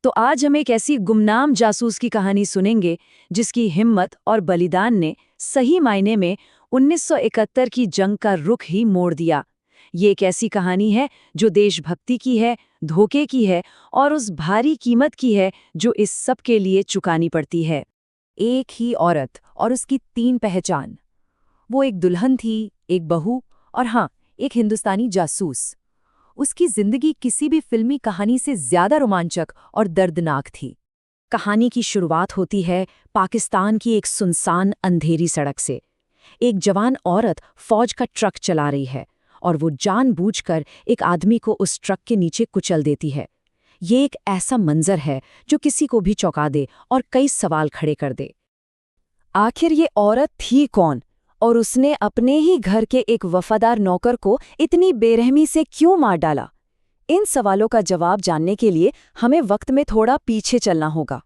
तो आज हम एक ऐसी गुमनाम जासूस की कहानी सुनेंगे जिसकी हिम्मत और बलिदान ने सही मायने में 1971 की जंग का रुख ही मोड़ दिया। ये एक ऐसी कहानी है जो देशभक्ति की है, धोखे की है और उस भारी कीमत की है जो इस सब के लिए चुकानी पड़ती है। एक ही औरत और उसकी 3 पहचान। वो एक दुल्हन थी, एक बहू और हाँ, एक हिंदुस्तानी जासूस। उसकी जिंदगी किसी भी फिल्मी कहानी से ज्यादा रोमांचक और दर्दनाक थी। कहानी की शुरुआत होती है पाकिस्तान की एक सुनसान अंधेरी सड़क से। एक जवान औरत फौज का ट्रक चला रही है और वो जानबूझकर एक आदमी को उस ट्रक के नीचे कुचल देती है। ये एक ऐसा मंजर है जो किसी को भी चौंका दे और कई सवाल खड़े कर दे। आखिर ये औरत थी कौन और उसने अपने ही घर के एक वफादार नौकर को इतनी बेरहमी से क्यों मार डाला? इन सवालों का जवाब जानने के लिए हमें वक्त में थोड़ा पीछे चलना होगा।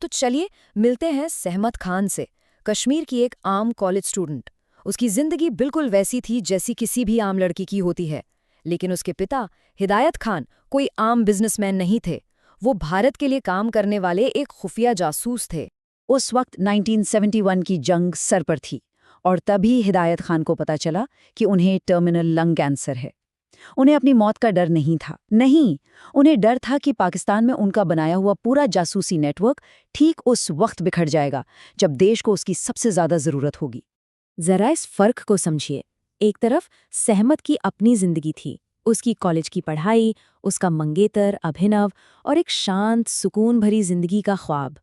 तो चलिए मिलते हैं सहमत खान से, कश्मीर की एक आम कॉलेज स्टूडेंट। उसकी जिंदगी बिल्कुल वैसी थी जैसी किसी भी आम लड़की की होती है, लेकिन उसके पिता हिदायत खान कोई आम बिजनेसमैन नहीं थे। वो भारत के लिए काम करने वाले एक खुफिया जासूस थे। उस वक्त 1971 की जंग सर पर थी और तभी हिदायत खान को पता चला कि उन्हें टर्मिनल लंग कैंसर है। उन्हें अपनी मौत का डर नहीं था, नहीं, उन्हें डर था कि पाकिस्तान में उनका बनाया हुआ पूरा जासूसी नेटवर्क ठीक उस वक्त बिखर जाएगा जब देश को उसकी सबसे ज्यादा जरूरत होगी। जरा इस फर्क को समझिए। एक तरफ सहमत की अपनी जिंदगी थी, उसकी कॉलेज की पढ़ाई, उसका मंगेतर अभिनव और एक शांत सुकून भरी जिंदगी का ख्वाब।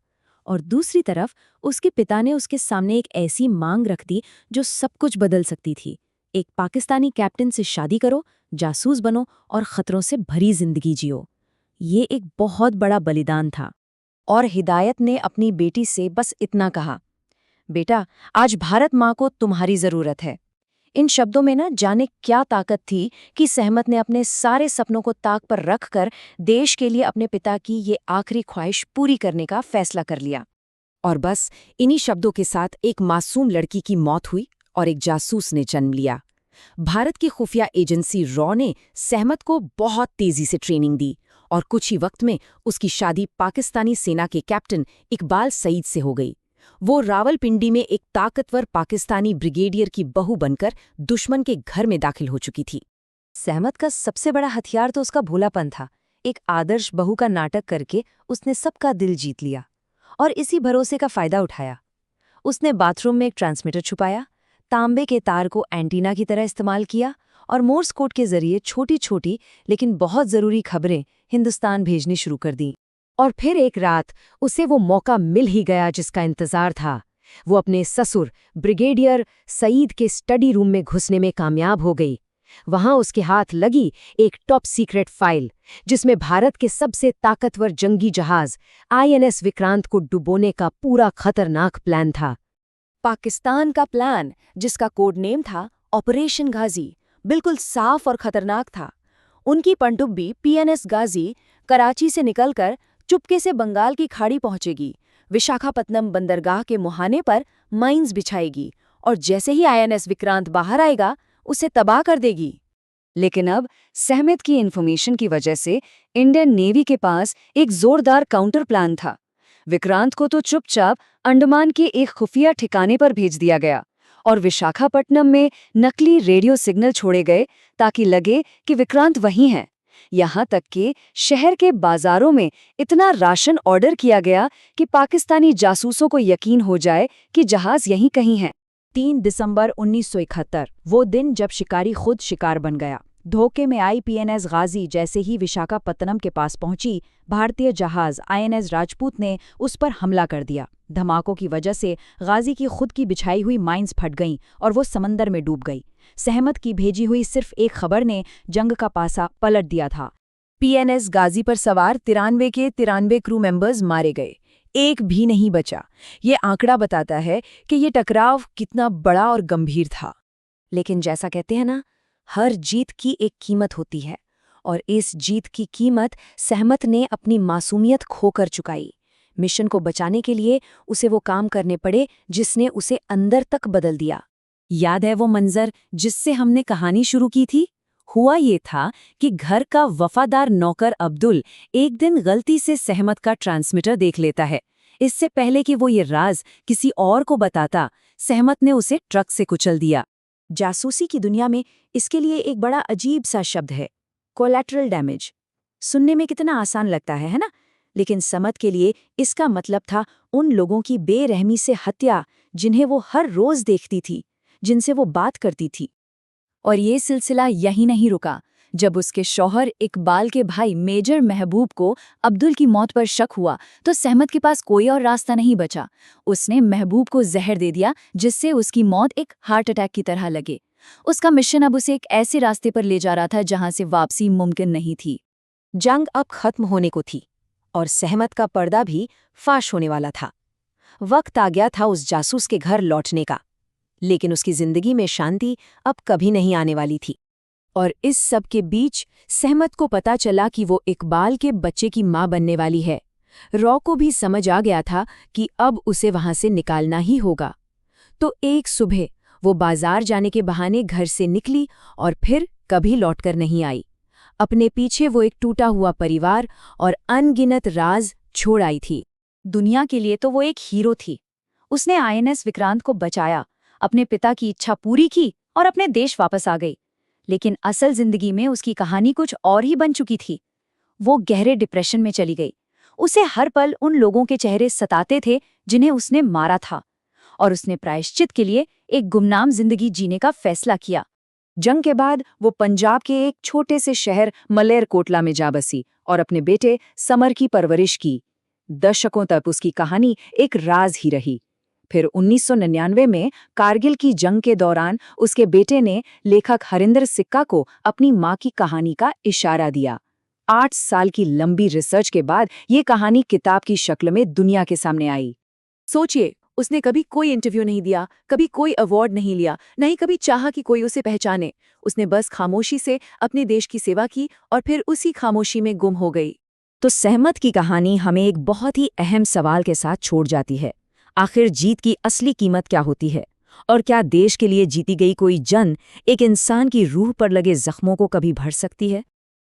और दूसरी तरफ उसके पिता ने उसके सामने एक ऐसी मांग रख दी जो सब कुछ बदल सकती थी। एक पाकिस्तानी कैप्टन से शादी करो, जासूस बनो और खतरों से भरी जिंदगी जियो। ये एक बहुत बड़ा बलिदान था। और हिदायत ने अपनी बेटी से बस इतना कहा, बेटा, आज भारत माँ को तुम्हारी जरूरत है। इन शब्दों में ना जाने क्या ताकत थी कि सहमत ने अपने सारे सपनों को ताक पर रखकर देश के लिए अपने पिता की ये आखिरी ख्वाहिश पूरी करने का फैसला कर लिया। और बस इन्हीं शब्दों के साथ एक मासूम लड़की की मौत हुई और एक जासूस ने जन्म लिया। भारत की खुफिया एजेंसी रॉ ने सहमत को बहुत तेजी से ट्रेनिंग दी और कुछ ही वक्त में उसकी शादी पाकिस्तानी सेना के कैप्टन इकबाल सईद से हो गई। वो रावलपिंडी में एक ताकतवर पाकिस्तानी ब्रिगेडियर की बहू बनकर दुश्मन के घर में दाखिल हो चुकी थी। सहमत का सबसे बड़ा हथियार तो उसका भोलापन था। एक आदर्श बहू का नाटक करके उसने सबका दिल जीत लिया और इसी भरोसे का फायदा उठाया। उसने बाथरूम में एक ट्रांसमीटर छुपाया, तांबे के तार को एंटीना की तरह इस्तेमाल किया और मोर्स कोड के जरिए छोटी छोटी लेकिन बहुत जरूरी खबरें हिंदुस्तान भेजनी शुरू कर दी। और फिर एक रात उसे वो मौका मिल ही गया जिसका इंतजार था। वो अपने ससुर ब्रिगेडियर सईद के स्टडी रूम में घुसने में कामयाब हो गई। वहां उसके हाथ लगी एक टॉप सीक्रेट फाइल जिसमें भारत के सबसे ताकतवर जंगी जहाज INS विक्रांत को डुबोने का पूरा खतरनाक प्लान था। पाकिस्तान का प्लान, जिसका कोड नेम था ऑपरेशन गाजी, बिल्कुल साफ और खतरनाक था। उनकी पनडुब्बी PNS गाजी कराची से निकलकर चुपके से बंगाल की खाड़ी पहुंचेगी, विशाखापत्तनम बंदरगाह के मुहाने पर माइंस बिछाएगी और जैसे ही INS विक्रांत बाहर आएगा उसे तबाह कर देगी। लेकिन अब सहमत की इन्फॉर्मेशन की वजह से इंडियन नेवी के पास एक जोरदार काउंटर प्लान था। विक्रांत को तो चुपचाप अंडमान के एक खुफिया ठिकाने पर भेज दिया गया और विशाखापट्टनम में नकली रेडियो सिग्नल छोड़े गए ताकि लगे कि विक्रांत वहीं है। यहाँ तक कि शहर के बाजारों में इतना राशन ऑर्डर किया गया कि पाकिस्तानी जासूसों को यकीन हो जाए कि जहाज यहीं कहीं है। 3 दिसंबर 1971, वो दिन जब शिकारी खुद शिकार बन गया। धोखे में आई PNS गाजी जैसे ही विशाखापत्तनम के पास पहुंची, भारतीय जहाज INS राजपूत ने उस पर हमला कर दिया। धमाकों की वजह से गाजी की खुद की बिछाई हुई माइंस फट गईं और वो समंदर में डूब गई। सहमत की भेजी हुई सिर्फ एक खबर ने जंग का पासा पलट दिया था। PNS गाजी पर सवार 93 के 93 क्रू मेंबर्स मारे गए, एक भी नहीं बचा। ये आंकड़ा बताता है कि ये टकराव कितना बड़ा और गंभीर था। लेकिन जैसा कहते हैं ना, हर जीत की एक कीमत होती है और इस जीत की कीमत सहमत ने अपनी मासूमियत खोकर चुकाई। मिशन को बचाने के लिए उसे वो काम करने पड़े जिसने उसे अंदर तक बदल दिया। याद है वो मंजर जिससे हमने कहानी शुरू की थी? हुआ ये था कि घर का वफादार नौकर अब्दुल एक दिन गलती से सहमत का ट्रांसमीटर देख लेता है। इससे पहले कि वो ये राज किसी और को बताता, सहमत ने उसे ट्रक से कुचल दिया। जासूसी की दुनिया में इसके लिए एक बड़ा अजीब सा शब्द है, कोलैटरल डैमेज। सुनने में कितना आसान लगता है ना? लेकिन समत के लिए इसका मतलब था उन लोगों की बेरहमी से हत्या जिन्हें वो हर रोज देखती थी, जिनसे वो बात करती थी। और ये सिलसिला यहीं नहीं रुका। जब उसके शौहर इकबाल के भाई मेजर महबूब को अब्दुल की मौत पर शक हुआ, तो सहमत के पास कोई और रास्ता नहीं बचा। उसने महबूब को जहर दे दिया, जिससे उसकी मौत एक हार्ट अटैक की तरह लगे। उसका मिशन अब उसे एक ऐसे रास्ते पर ले जा रहा था जहां से वापसी मुमकिन नहीं थी। जंग अब खत्म होने को थी और सहमत का पर्दा भी फाश होने वाला था। वक्त आ गया था उस जासूस के घर लौटने का, लेकिन उसकी जिंदगी में शांति अब कभी नहीं आने वाली थी। और इस सब के बीच सहमत को पता चला कि वो इकबाल के बच्चे की मां बनने वाली है। रॉ को भी समझ आ गया था कि अब उसे वहां से निकालना ही होगा। तो एक सुबह वो बाजार जाने के बहाने घर से निकली और फिर कभी लौटकर नहीं आई। अपने पीछे वो एक टूटा हुआ परिवार और अनगिनत राज छोड़ आई थी। दुनिया के लिए तो वो एक हीरो थी। उसने आईएनएस विक्रांत को बचाया, अपने पिता की इच्छा पूरी की और अपने देश वापस आ गई। लेकिन असल जिंदगी में उसकी कहानी कुछ और ही बन चुकी थी। वो गहरे डिप्रेशन में चली गई। उसे हर पल उन लोगों के चेहरे सताते थे जिन्हें उसने मारा था, और उसने प्रायश्चित के लिए एक गुमनाम जिंदगी जीने का फैसला किया। जंग के बाद वो पंजाब के एक छोटे से शहर मलेरकोटला में जा बसी और अपने बेटे समर की परवरिश की। दशकों तक उसकी कहानी एक राज ही रही। फिर 1999 में कारगिल की जंग के दौरान उसके बेटे ने लेखक हरिंदर सिक्का को अपनी मां की कहानी का इशारा दिया। 8 साल की लंबी रिसर्च के बाद ये कहानी किताब की शक्ल में दुनिया के सामने आई। सोचिए, उसने कभी कोई इंटरव्यू नहीं दिया, कभी कोई अवार्ड नहीं लिया, नहीं कभी चाहा कि कोई उसे पहचाने। उसने बस खामोशी से अपने देश की सेवा की और फिर उसी खामोशी में गुम हो गई। तो सहमत की कहानी हमें एक बहुत ही अहम सवाल के साथ छोड़ जाती है। आखिर जीत की असली कीमत क्या होती है? और क्या देश के लिए जीती गई कोई जंग एक इंसान की रूह पर लगे जख्मों को कभी भर सकती है?